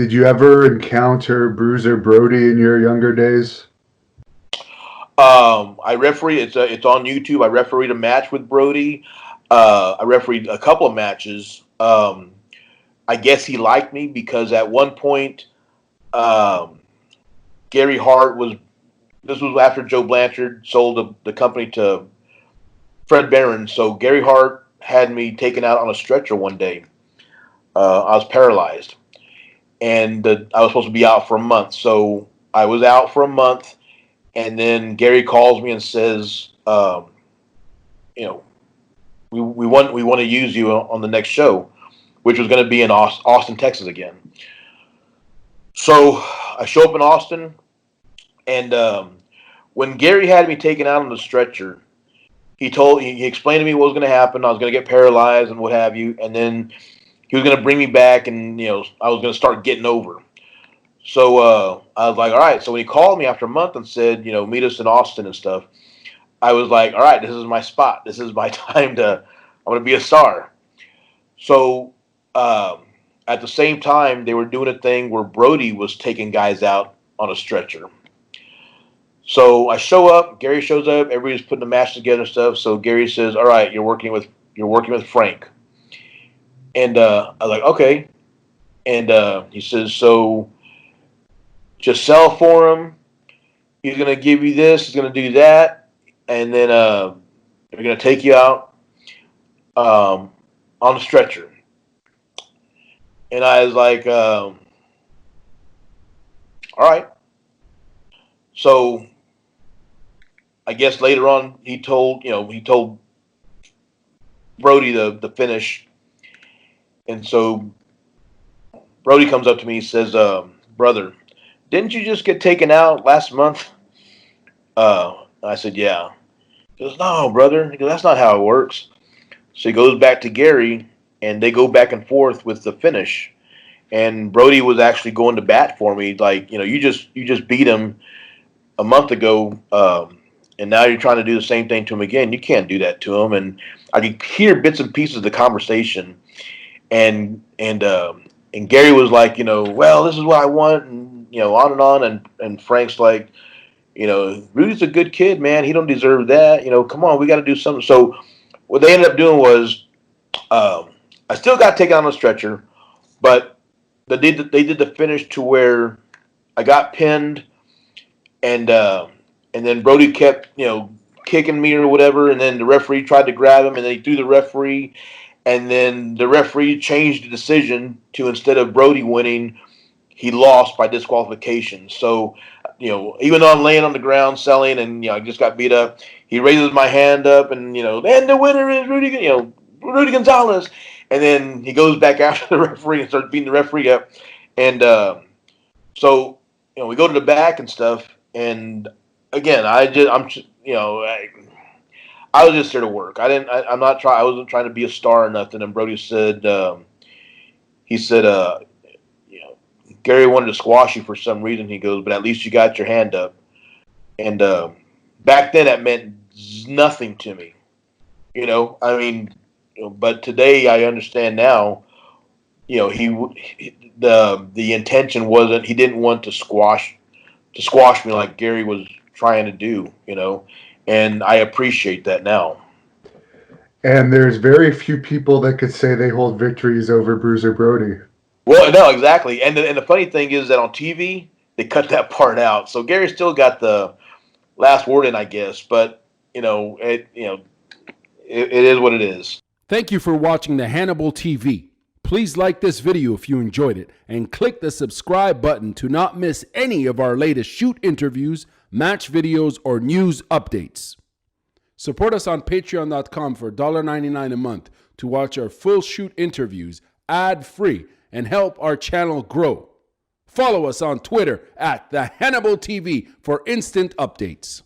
Did you ever encounter Bruiser Brody in your younger days? I referee. It's on YouTube. I refereed a match with Brody. I refereed a couple of matches. I guess he liked me because at one point, um, Gary Hart was. This was after Joe Blanchard sold the company to Fred Barron. So Gary Hart had me taken out on a stretcher one day. I was paralyzed, and I was supposed to be out for a month. So I was out for a month, and then Gary calls me and says, you know, we want to use you on the next show, which was going to be in Austin, Texas again. So I show up in Austin, and when Gary had me taken out on the stretcher, he explained to me what was going to happen. I was going to get paralyzed and what have you, and then he was going to bring me back, and I was going to start getting over. So I was like, all right. So when he called me after a month and said, meet us in Austin and stuff, I was like, all right, this is my spot. This is my time to. I'm going to be a star. So at the same time, they were doing a thing where Brody was taking guys out on a stretcher. So I show up. Gary shows up. Everybody's putting the match together and stuff. So Gary says, "All right, you're working with Frank." And I was like, "Okay." And he says, "So just sell for him. He's gonna give you this. He's gonna do that, and then they're gonna take you out on the stretcher." And I was like, "All right." So I guess later on he told Brody the finish, and so Brody comes up to me and says, "Brother, didn't you just get taken out last month?" I said, "Yeah." He goes, "No, brother." He goes, "That's not how it works." So he goes back to Gary, and they go back and forth with the finish. And Brody was actually going to bat for me, like, you just beat him a month ago, and now you're trying to do the same thing to him again. You can't do that to him. And I could hear bits and pieces of the conversation, and Gary was like, well, this is what I want, and on and on, and Frank's like, Rudy's a good kid, man. He don't deserve that. Come on, we got to do something. So what they ended up doing was, I still got taken on a stretcher, but they did the finish to where I got pinned, and then Brody kept kicking me or whatever, and then the referee tried to grab him, and then he threw the referee, and then the referee changed the decision to, instead of Brody winning, he lost by disqualification. So, even though I'm laying on the ground selling, and I just got beat up, he raises my hand up, and and the winner is Rudy Gonzalez, and then he goes back after the referee and starts beating the referee up, and so we go to the back and stuff, and again, I was just there to work. I wasn't trying to be a star or nothing. And Brody said, he said, Gary wanted to squash you for some reason. He goes, but at least you got your hand up. And back then, that meant nothing to me. I mean, but today I understand now. The intention wasn't. He didn't want to squash me like Gary was trying to do. And I appreciate that now. And there's very few people that could say they hold victories over Bruiser Brody. Well, no, exactly. And the funny thing is that on TV they cut that part out, so Gary still got the last word in, I guess. But it is what it is. Thank you for watching the Hannibal TV. Please like this video if you enjoyed it, and click the subscribe button to not miss any of our latest shoot interviews, match videos, or news updates. Support us on patreon.com for $1.99 a month to watch our full shoot interviews ad-free and help our channel grow. Follow us on Twitter at the Hannibal TV for instant updates.